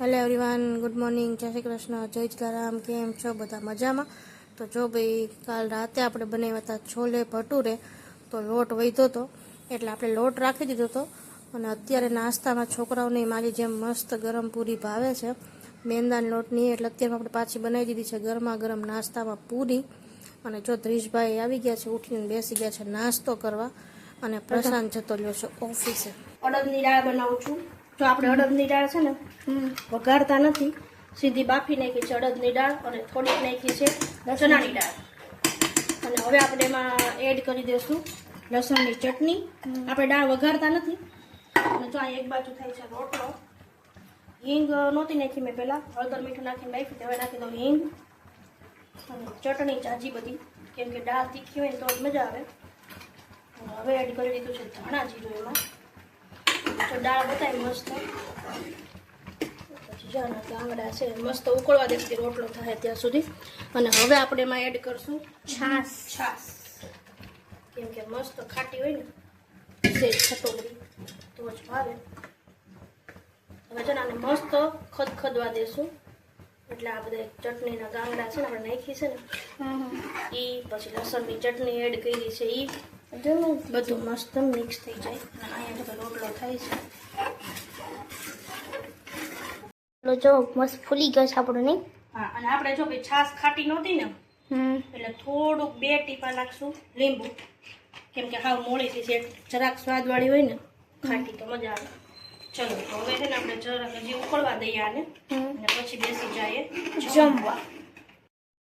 Hello everyone, good morning, જય શ્રી કૃષ્ણ, જય જલારામ. કેમ છો બધા? મજામાં? તો જો ભાઈ, કાલ રાતે આપણે બનાવ્યા હતા છોલે ભટુરે, તો લોટ વધ્યો હતો એટલે આપણે લોટ રાખી દીધો હતો. અને અત્યારે નાસ્તામાં છોકરાઓને મારી જેમ મસ્ત ગરમ પૂરી ભાવે છે, મેંદાની લોટની, એટલે અત્યારે આપણે પાછી બનાવી દીધી છે ગરમા ગરમ નાસ્તામાં પૂરી. અને જો ધ્રીશભાઈ આવી ગયા છે, ઉઠીને બેસી ગયા છે નાસ્તો કરવા, અને પ્રશાંત જતો રહ્યો છે ઓફિસે. અડદની દાળ બનાવું છું. જો આપણે અડદની દાળ છે ને વઘારતા નથી, સીધી બાફી નાખી છે અડદની દાળ, અને થોડીક નાખી છે ચણાની દાળ. અને હવે આપણે એમાં એડ કરી દઈશું લસણની ચટણી. આપણે દાળ વઘારતા નથી. અને જો આ એક બાજુ થાય છે રોટલો. હિંગ નહોતી નાખી મેં પહેલાં, હળદર મીઠું નાખીને નાખી, હવે નાખી દઉં હિંગ અને ચટણી જાજી બધી, કેમ કે દાળ તીખી હોય ને તો જ મજા આવે. હવે એડ કરી દીધું છે ધાણા જીરું એમાં. તો દાળ બતાવી મસ્ત, પછી જાના ગાંગડા છે મસ્ત ઉકળવા દેશે રોટલો થાય ત્યાં સુધી. અને હવે આપણે એમાં એડ કરશું છાશ, કેમ કે મસ્ત ખાટી હોય ને સેજ ખટોગરી તો જ ભાવે. હવે છે ને આને મસ્ત ખદખદવા દેશું, એટલે આ બધા ચટણીના ગાંગડા છે ને આપણે નાખી છે ને ઈ, પછી લસણની ચટણી એડ કરી છે ઈ, બધું મસ્ત મિક્સ થઈ જાય. અને અહીંયા તો રોટલો થાય છે. જો મસ્ત ફૂલી ગયો છે આપણો, નહીં? હા, અને આપણે જો ભાઈ છાશ ખાટી નહોતી ને, એટલે થોડુંક 2 ટીપા નાખશું લીંબુ, કેમ કે હાવ મોળી થઈ છે, જરાક સ્વાદવાળી હોય ને ખાટી તો મજા આવે. ચલો, તો હવે છે ને આપણે જરાક હજી ઉકળવા દઈએ આને, અને પછી બેસી જઈએ જમવા.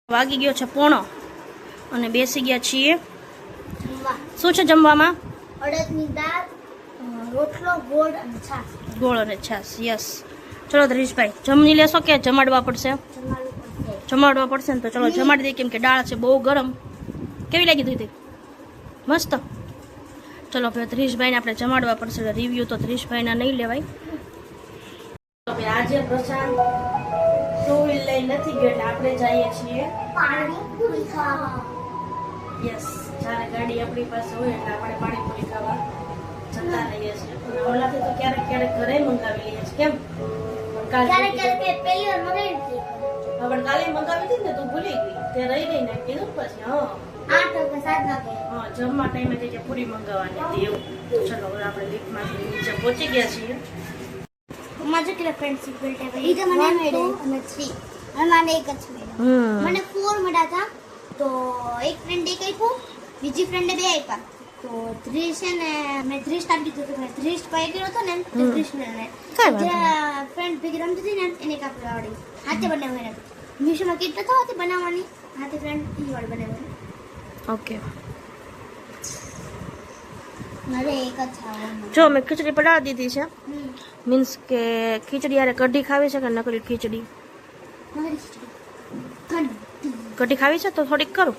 વાગી ગયો છે 1:30 અને બેસી ગયા છીએ. શું છે જમવામાં? અડદની દાળ, રોટલો, ગોળ અને છાશ. ગોળ અને છાશ, યસ. ચલો ધરીશભાઈ, જમી લેશો કે જમાડવા પડશે? જમાડવા પડશે ને તો ચલો જમાડી દઈએ, કેમ કે દાળ છે બહુ ગરમ. કેવી લાગી દીધી? મસ્ત. ચલો ભાઈ, ધરીશભાઈને આપણે જમાડવા પડશે, એટલે રિવ્યુ તો ધરીશભાઈના નહીં લેવાય. આજે પ્રશાંત 2 વ્હીલ લઈ નથી ગયો, એટલે આપણે જઈએ છીએ પાણીપુરી ખાવા. યસ, જ્યારે ગાડી આપણી પાસે હોય એટલે આપણે પાણીપુરી ખાવા જતા રહીએ છીએ. ઓલાથી તો ક્યારેક ક્યારેક ઘરે મંગાવી લઈએ છીએ. કેમ? ક્યારેક પહેલી વાર મગાવી હતી, પણ કાલે મંગાવી હતી ને, તું ભૂલી ગઈ, તે રહી ને કીધું પછી. 8 કે 7 વાગે. હા, જમવા ટાઈમે જે પૂરી મંગાવવાની હતી એવું. ચલો, હવે આપણે લિફ્ટમાંથી નીચે પહોંચી ગયા છીએ. માજો કેટલા ફ્રેન્ડશિપ બેલ્ટ આવે, ઈ તો મને મેડલ અને 3 અને મને એક જ મેડલ. મને 4 મળ્યા હતા, તો એક ફ્રેન્ડે એક આપ્યું, બીજી ફ્રેન્ડે 2 આપ્યા. તો 3 છે ને મેં 3 સ્ટાર્ટ કીધું હતું, મેં 3 સ્પાઈ કર્યો હતો ને, તો 3 ને જે ફ્રેન્ડ ભેગી રમતી હતી ને એને કાપી આવડી હાથે બનાવવાની. મીશોમાં કીટ તો હતી બનાવવાની, હાથે ફ્રેન્ડ ઈ વાળી બનાવવાની. ઓકે, મારે એક જ ખાવાનું. જો મેં ખીચડી પડાવી દીધી છે. મીન્સ કે ખીચડી યારે કઢી ખાવી છે કે નકરી ખીચડી? કઢી ખાવી છે તો થોડીક કરું.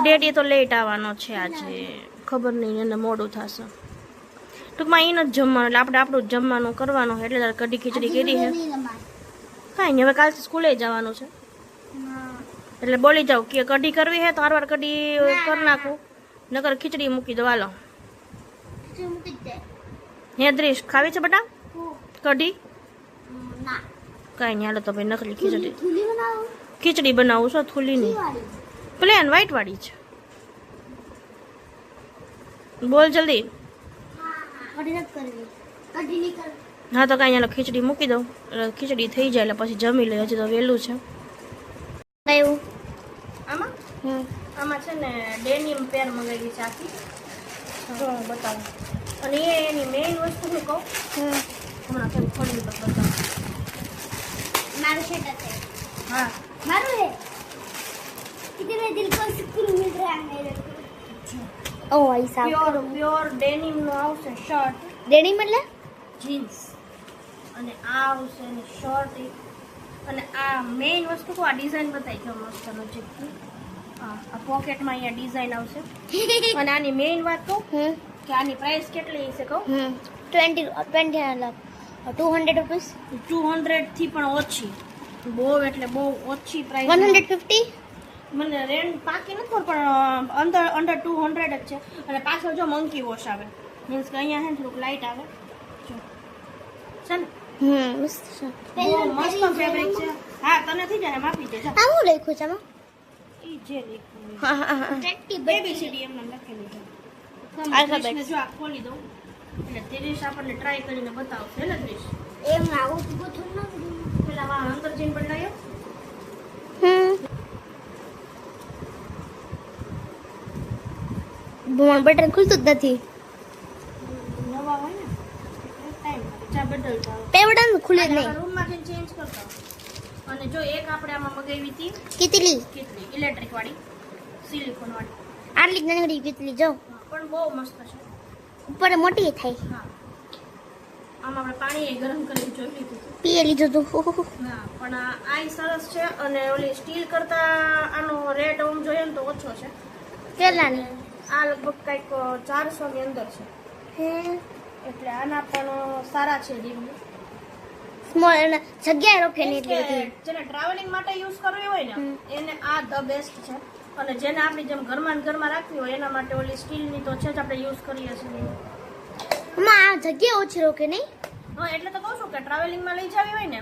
ડેડી તો લેટ આવવાનો છે આજે, ખબર નહીં, એને મોડું થશે. ટૂંકમાં એને જ જમવાનું, એટલે આપણે આપણું જ જમવાનું કરવાનું, એટલે તારે કઢી ખીચડી કરી છે. કાંઈ નહીં, હવે કાલથી સ્કૂલે જવાનું છે, એટલે બોલી જાઉં કે કઢી કરવી છે તો હારવાર કઢી કરી નાખું, નકર ખીચડી મૂકી દો. હાલો હે દ્રીશ, ખાવી છે બેટા કઢી? કાંઈ નહીં, હાલો તો ભાઈ નકલી ખીચડી બનાવું છો. થૂલી નહીં, પ્લેન વ્હાઈટ વાળી છે. બોલ જલ્દી. હા તો કાંઈ હાલો ખીચડી મૂકી દઉં, એટલે ખીચડી થઈ જાય એટલે પછી જમી લે. હજી તો વહેલું છે. આમાં છે ને ડેનિમ પેર મંગાવી છે આખી, જો હું બતાવું. અને એની મેઇન વસ્તુ હું કહું, હમણાં થોડી ખોલી પર બતાવું. મારું શર્ટ છે. હા, मारो है कितने दिल को सुकून मिल रहा है मेरे को. ओ ऐसा પ્યોર ડેનિમ નો આવશે શર્ટ. डेनिम मतलब જીન્સ, અને આ આવશે ને શર્ટ. અને આ મેઇન વસ્તુ આ ડિઝાઇન બતાવી છે મસ્ત નજીકથી. આ પોકેટમાં અહીંયા ડિઝાઇન આવશે. અને આની મેઇન વાત કહું કે આની પ્રાઇસ કેટલી હશે કહું? 20 मतलब 200 रुपीस. 200 થી પણ ઓછી, બહુ એટલે બહુ ઓછી પ્રાઇસ. 150. મને રેન્જ પાકી નથી પણ અંડર 200 જ છે. અને પાછળ જો મંકી વોશ આવે, મીન્સ કે અહીંયા છે ને થોડુંક લાઇટ આવે. જો મસ્ત છે. બહુ મસ્ત ફેબ્રિક છે. હા તને થઈ જાય એમ આપી દે જા. આ હું લખ્યું છે આમાં? ઈ જે લખ્યું હા હા હા ABCD એમને લખેલું છે. Alphabet. ત્રીસને જો આ ખોલી દઉં એટલે 30 આપણને ટ્રાય કરીને બતાવશે ને 30. એમ આવું ગોઠવું ન પેલા આ અંદર જઈને બદલાયો. બટન ખુલતું જ નથી. નવા હોય ને ટાઈમ ચા બદલતા હોય. બે બટન ખુલે જ નહીં. રૂમમાં જઈને ચેન્જ કરતા હોય. અને જો એક આપણે આમાં મગાવી હતી કેટલી કેટલી ઇલેક્ટ્રિક વાળી સિલિકોન વાળી આટલી જ નાની કેટલી જો પણ બહુ મસ્ત છે. ઉપર મોટી થાય. હા આમાં આપણે પાણી ગરમ કરીને જોઈ લીધું હતું. પીએ લીધું તું. હા પણ આ સરસ છે અને ઓલી સ્ટીલ કરતા આનો રેટ આમ જોઈએ ને તો ઓછો છે. કેટલાની? આ લગભગ કંઈક 400 ની અંદર છે. એટલે આના પણ સારા છે રિવ્યુ. સ્મોલ જગ્યા રોકે ને એટલી બધી. જેને ટ્રાવેલિંગ માટે યુઝ કરવી હોય ને એને આ ધ બેસ્ટ છે. અને જેને આપણી જેમ ઘરમાં ને ઘરમાં રાખવી હોય એના માટે ઓલી સ્ટીલની તો છે જ આપણે યુઝ કરીએ છીએ. આમાં આ જગ્યા ઓછી રોકે નહીં? હા એટલે તો કહું છું કે ટ્રાવેલિંગમાં લઈ જવી હોય ને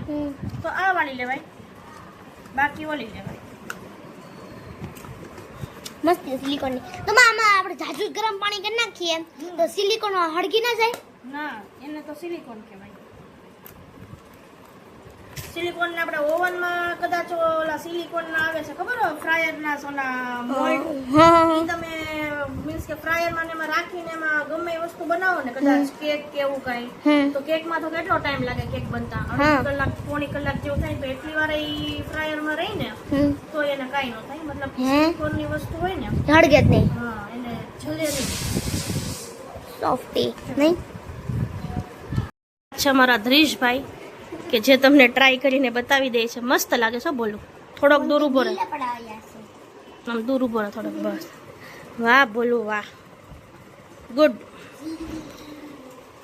તો આ વાળી લેવાય, બાકી ઓલી લેવાય. મસ્ત સિલિકોનની. તો આમાં આપણે જાજુ ગરમ પાણી કરી નાખીએ તો સિલિકોન હળગી ના જાય? ના એને તો સિલિકોન કહેવાય. સિલિકોન ને આપણે ઓવનમાં કદાચ ઓલા સિલિકોન ના આવે છે ખબર ફ્રાયર ના સોના મોલ્ડ ઈ તમે મીન્સ કે ફ્રાયર માં ને એમાં રાખીને એમાં ગમે એ વસ્તુ બનાવો ને કદાચ કેક કે એવું કઈ તો કેક માં તો કેટલો ટાઈમ લાગે કેક બનતા? અડધી કલાક પોણી કલાક જેવું થાય તો એટલી વાર ઈ ફ્રાયર માં રહી ને તો એને કાઈ ન થાય. મતલબ સિલિકોન ની વસ્તુ હોય ને હળગે જ નહીં. હા એને જલે નહીં. સોફ્ટી નહીં. છે મારા ધ્રીશભાઈ કે જે તમને ટ્રાય કરીને બતાવી દે છે. મસ્ત લાગે છે. બોલું થોડોક દૂર ઉભો રહે, આમ દૂર ઉભો રહે થોડોક. બસ વાહ બોલું વાહ ગુડ.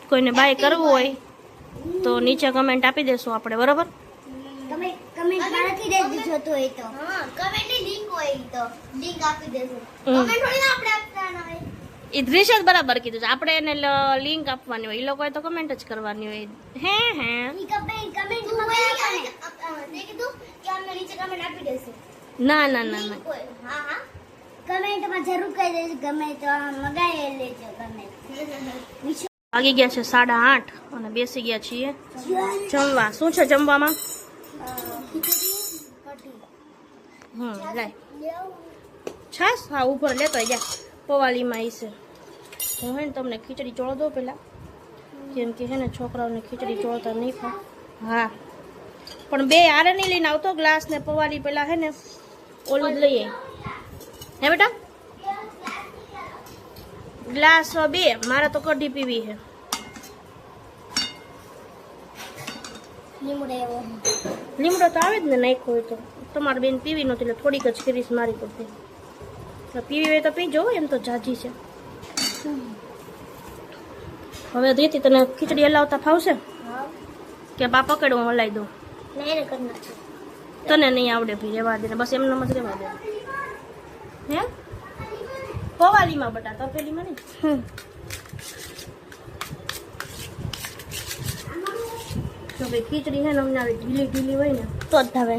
કોઈને બાય કરવું હોય તો નીચે કમેન્ટ આપી દેશું આપણે, બરોબર? કમેન્ટ નથી દેજો તો એ તો હા કમેન્ટ ની લિંક હોય તો લિંક આપી દેજો. કમેન્ટ થોડી ના આપણે આપવાના હોય. એ ધ્રીશ જ બરાબર કીધું છે. આપણે એને લિંક આપવાની હોય, એ લોકોએ તો કમેન્ટ જ કરવાની હોય. હે કમેન્ટ માં તે કીધું કે અમને નીચે કમેન્ટ આપી દેશે. ના ના ના ના હા હા કમેન્ટ માં જરૂર કહી દેજો. ગમે તો મગાઈ લેજો કમેન્ટ. વાગી ગયા છે 8:30 અને બેસી ગયા છીએ જમવા. શું છે જમવામાં? લાય છાસ. હા ઉપર લેતો જા પવાલીમાં ઈ છે. હું હે ને તમને ખીચડી ચોળ દઉં પેલા, કેમ કે હે ને છોકરાઓને ખીચડી ચોળતા નહીં ખાય. હા પણ બે આરે નહીં લઈને આવતો, ગ્લાસ ને પવાલી પેલા હે ને ઓલું જ લઈએ. હે બેટા ગ્લાસ 2 મારે તો કઢી પીવી છે. લીમડો તો આવે જ ને નાખ્યો હોય તો. તમારે બેન પીવી નહોતી એટલે થોડીક જ કરીશ મારી પડતી. પીવી હોય તો પીજો, એમ તો જાજી છે. હવે ધીતી તને ખીચડી હલાવતા ફાવશે કે બા પકડવા હલાવી દઉં? તને નહીં આવડે ભાઈ, રેવા દે ને બસ એમને જ રેવા દે. હે પવાલીમાં બટા તપેલીમાં નહીં. તો ભાઈ ખીચડી છે ને અમને આવી ઢીલી ઢીલી હોય ને તો જ ભાવે.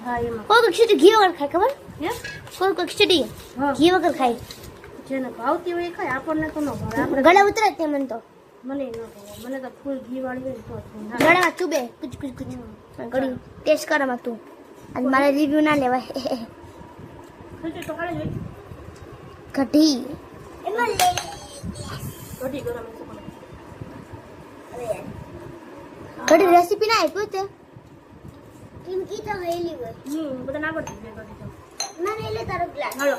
હા એમાં કોઈ ખીચડી ઘી વગર ખાય ખબર? હે કોઈ ખીચડી હા ઘી વગર ખાય. જેને ભાવતી હોય એ ખાય, આપણને તો ન ભાવે. આપણે ગળે ઉતરે તે મને તો મને ન ભાવે, મને તો ફૂલ ઘી વાળી હોય ને તો જ ભાવે. ગળામાં ચૂબે કુચ કુચ કુચ. ગળી ટેસ્ટ કર માં તું. અને મારે રિવ્યુ ના લેવાય. ખીચડી તો ખાલી જ હોય. કઢી એમાં લે કઢી ગરમ છે. કઢી રેસીપી ના આપ્યું તે એમ કી તો હેલી હોય. બધાને આવડતી છે કઢી તો. મને એટલે તારો ગ્લાસ હાલો